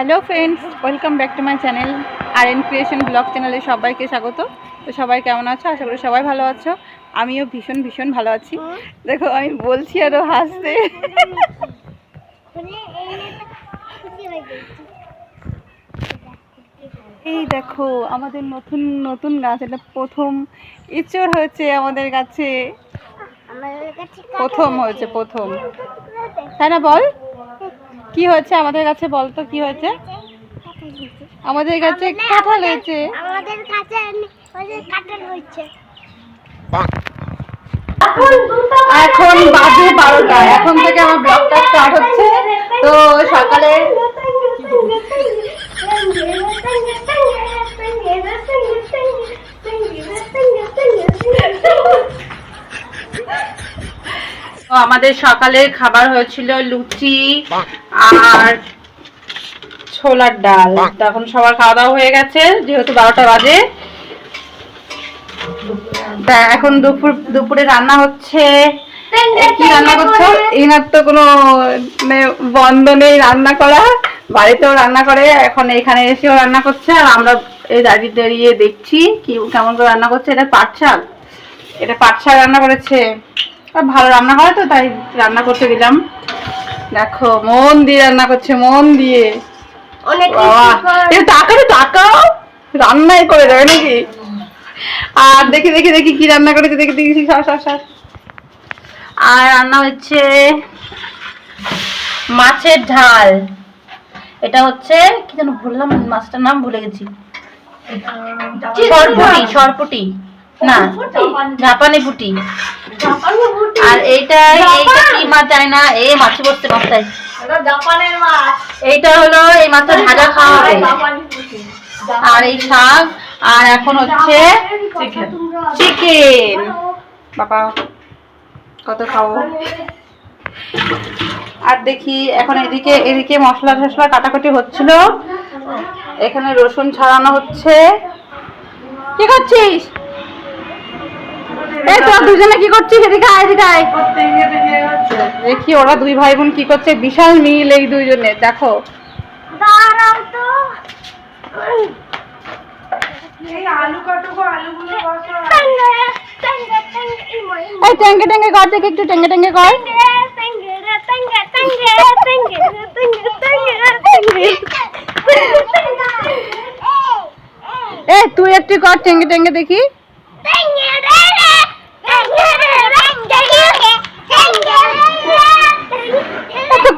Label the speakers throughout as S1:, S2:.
S1: Hello friends, welcome back to my channel আর.এন creation blog চ্যানেলে সবাইকে স্বাগত। তো সবাই কেমন আছো? আশা করি সবাই ভালো আছো। আমিও ভীষণ ভীষণ ভালো আছি। দেখো আমি বলছি আরও হাসতে। এই দেখো আমাদের নতুন নতুন গাছ, এটা প্রথম ইঁচড় হয়েছে আমাদের কাছে, প্রথম হয়েছে প্রথম। তাই না? বল কি হয়েছে আমাদের কাছে, বল তো কি হয়েছে? আমাদের কাছে কাঁঠাল হয়েছে।
S2: আমাদের কাছে কাঁঠাল হয়েছে।
S1: এখন বাজে 12টা, এখন থেকে আমার ব্লগটা স্টার্ট হচ্ছে। তো সকালে আমাদের সকালের খাবার হয়েছিল লুচি আর ছোলার ডাল। তখন সবার খাওয়া দাওয়া হয়ে গেছে, যেহেতু 12টা বাজে। এখন দুপুরে রান্না হচ্ছে। কি রান্না করছো? এনার তো কোনো বন্ধ নেই রান্না করা, বাড়িতেও রান্না করে, এখন এখানে এসেও রান্না করছে। আর আমরা এই দাঁড়িয়ে দাঁড়িয়ে দেখছি কি কেমন করে রান্না করছে। এটা পাট শাক রান্না করেছে। ভালো রান্না করে তো, তাই রান্না করতে দিলাম। দেখো মন দিয়ে রান্না করছে, মন দিয়ে। তাকাও রান্নাই করে দেবে নাকি? আর দেখি দেখি দেখি কি রান্না করেছে, দেখি দেখি। আর রান্না হচ্ছে মাছের ঝাল। এটা হচ্ছে কি যেন বললাম, মাছটার নাম ভুলে গেছি। সরপুটি না, জাপানি পুটি। আর এইটা কি মাছ জানি না, এই মাছি বসতে মাছটাই জাপানের মাছ। এইটা হলো এই মাছের ভাজা খাওয়া হবে। আর এই শাক, আর এখন হচ্ছে চিকেন। বাবা কত খাবো। আর দেখি এখন এদিকে মশলা টশলা কাটাকুটি হচ্ছিল, এখানে রসুন ছাড়ানো হচ্ছে। কি করছিস? এই তো দুজনে কি করছিস? এদিকে আয়। দেখি ওরা দুই ভাই বোন কি করছে, বিশাল মিল এই দুইজনে। দেখো এই টেঙ্গে টেঙ্গে কর, দেখি একটু টেঙ্গে টেঙ্গে কর। এই তুই একটু কর টেঙ্গে টেঙ্গে দেখি।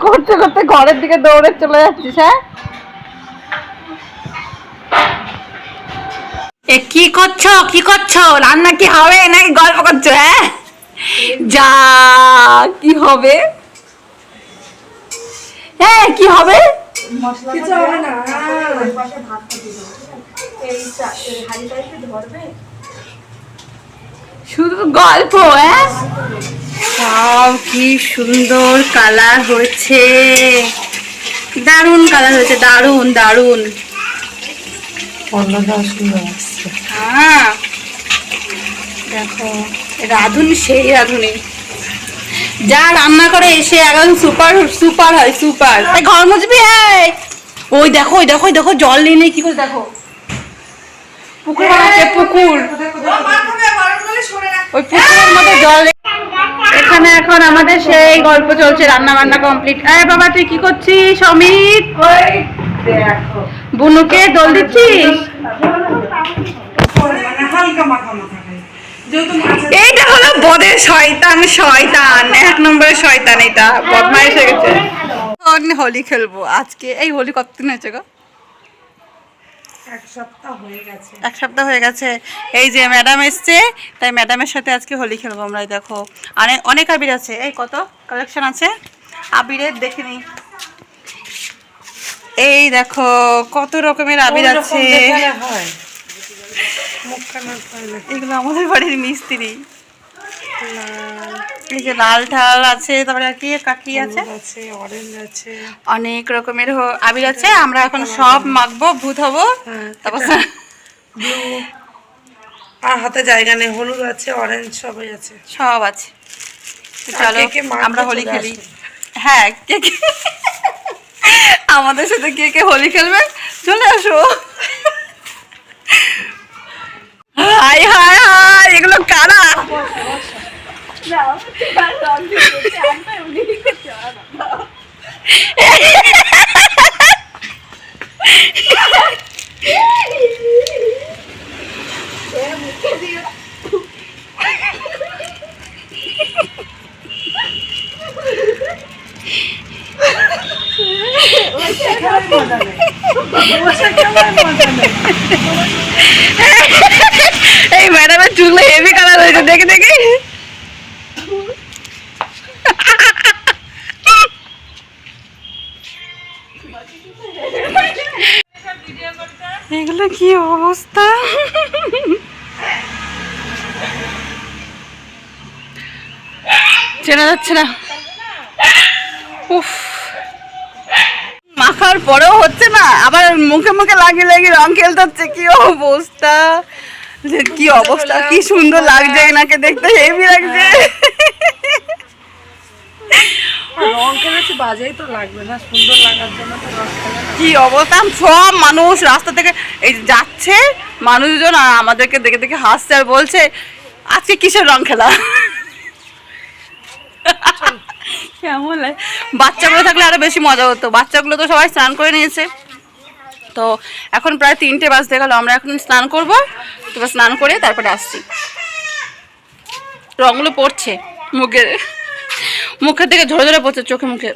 S1: করতে করতে ঘরের দিকে দৌড়ে চলে যাচ্ছিস। হ্যাঁ কি করছো? রান্না কি হবে নাকি গল্প করছো? হ্যাঁ যা কি হবে? হ্যাঁ কি হবে? শুধু গল্প? হ্যাঁ কি সুন্দর কালার হয়েছে, দারুন কালার হয়েছে, দারুন দারুন। হ্যাঁ দেখো রাঁধুনি, সেই রাঁধুনি যা রান্না করে এসে একদম সুপার হয়, সুপার। ঘর মুছবি? ওই দেখো জল নিয়ে কি করে, দেখো পুকুর বানাচ্ছে, পুকুর। ওই পুকুরের মধ্যে জল। এখানে এখন আমাদের সেই গল্প চলছে, রান্না বান্না কমপ্লিট। বাবা তুই কি করছিস? অমিত বুনুকে দোল দিচ্ছিস? এইটা হলো বদের শয়তান, 1 নম্বরের শয়তান। এটা বদমাইশ হয়ে গেছে। হোলি খেলবো আজকে। এই হোলি কতদিন হয়েছে গো? এক সপ্তাহ হয়ে গেছে। এই যে ম্যাডাম এসছে, তাই ম্যাডামের সাথে আজকে হোলি খেলবো আমরা। দেখো অনেক আবির আছে। এই কত কালেকশন আছে আবিরের, দেখিনি। এই দেখো কত রকমের আবির আছে। এগুলো আমাদের বাড়ির মিস্ত্রি। এই যে লাল ঢাল আছে, তারপরে আর কি কাকি আছে, অনেক রকমের আবির আছে। আমরা এখন সব মাখবো, ভূত হবো। তারপর
S3: আর হাতে জায়গা নেই, হলুদ আছে, অরেঞ্জ সবাই আছে,
S1: সব আছে। চলো আমরা হোলি খেলি। হ্যাঁ আমাদের সাথে কে কে হোলি খেলবে চলে আসো। হাই হাই হাই, এগুলো কারা? এই ম্যাডামের চুল হেভি কালার হয়েছে দেখে দেখে। এগুলো কি অবস্থা! চেনা যাচ্ছে না। উফ, মাখার পরেও হচ্ছে না, আবার মুখে মুখে লাগিয়ে লাগিয়ে রং খেলতে হচ্ছে। কি অবস্থা, কি অবস্থা! কি সুন্দর লাগছে, এনাকে দেখতে হেভি লাগছে।
S3: রং খেলেছি বাজেই তো লাগবে না, সুন্দর লাগার জন্য তো রং খেলে না।
S1: কি অবস্থা! সব মানুষ রাস্তা থেকে এই যে যাচ্ছে, মানুষজন আর আমাদেরকে দেখে দেখে হাসছে আর বলছে আজকে কিসের রং খেলা। কেমন লাগে! বাচ্চাগুলো থাকলে আরো বেশি মজা হতো। বাচ্চাগুলো তো সবাই স্নান করে নিয়েছে, তো এখন প্রায় 3টে বাজতে গেল। আমরা এখন স্নান করব, তো স্নান করে তারপরে আসছি। রঙগুলো পড়ছে মুখের থেকে ঝরে ঝরে পড়ছে চোখে মুখে।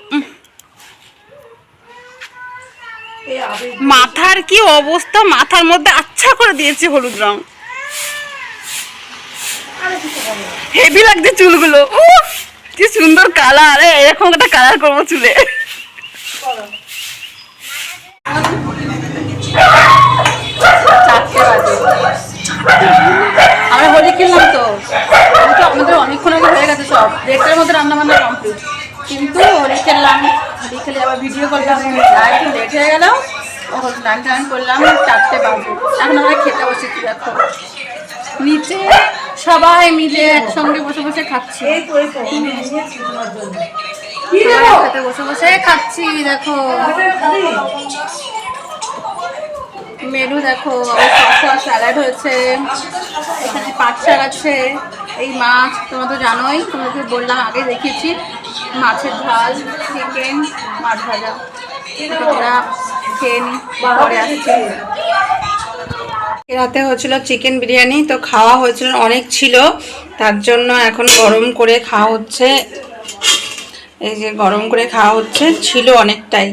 S1: মাথার কি অবস্থা, মাথার মধ্যে আচ্ছা করে দিয়েছে হলুদ রং, হেভি লাগছে চুলগুলো। উফ, কি সুন্দর কালার! এরকম একটা কালার করবো চুলে। আমরা হোলি খেললাম তো, আমাদের অনেকক্ষণ আগে হয়ে গেছে, সব 1:30টার মধ্যে রান্না বান্না কমপ্লিট, কিন্তু হোলি খেললাম। হোলি খেলে আবার ভিডিও করলাম, একটু লেট হয়ে গেল। এখন স্নান টান করলাম, 4টে বাজে। এখন আমরা খেতে বসেছি, দেখো নিচে সবাই মিলে একসঙ্গে বসে বসে খাচ্ছি। খেতে বসে বসে খাচ্ছি, দেখো মেনু দেখো, শসা স্যালাড হয়েছে, এখানে পাট শাক আছে, এই মাছ তোমরা তো জানোই, তোমাকে বললাম আগে দেখিয়েছি, মাছের ঝাল, চিকেন, মাছ ভাজা। তোমরা খেয়ে নি, পরে আসছি। রাতে হয়েছিল চিকেন বিরিয়ানি, তো খাওয়া হয়েছিল অনেক ছিল, তার জন্য এখন গরম করে খাওয়া হচ্ছে। এই যে গরম করে খাওয়া হচ্ছে, ছিল অনেকটাই।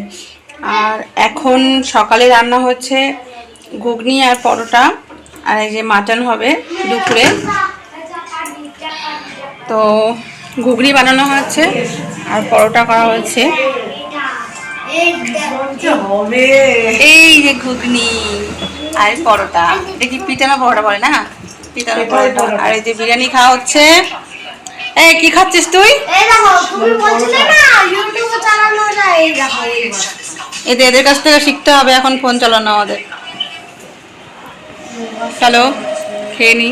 S1: আর এখন সকালে রান্না হচ্ছে ঘুগনি আর পরোটা, আর এই যে মাটন হবে দুপুরে। তো ঘুগনি বানানো হচ্ছে আর পরোটা করা হয়েছে। এই যে ঘুগনি আর পরোটা, এটা কি পিটানো পরোটা বলে না? পিটানো পরোটা। আর এই যে বিরিয়ানি খাওয়া হচ্ছে। এই কি খাচ্ছিস তুই? এদের কাছ থেকে শিখতে হবে এখন ফোন চালানো আমাদের। চলো খেয়ে নি।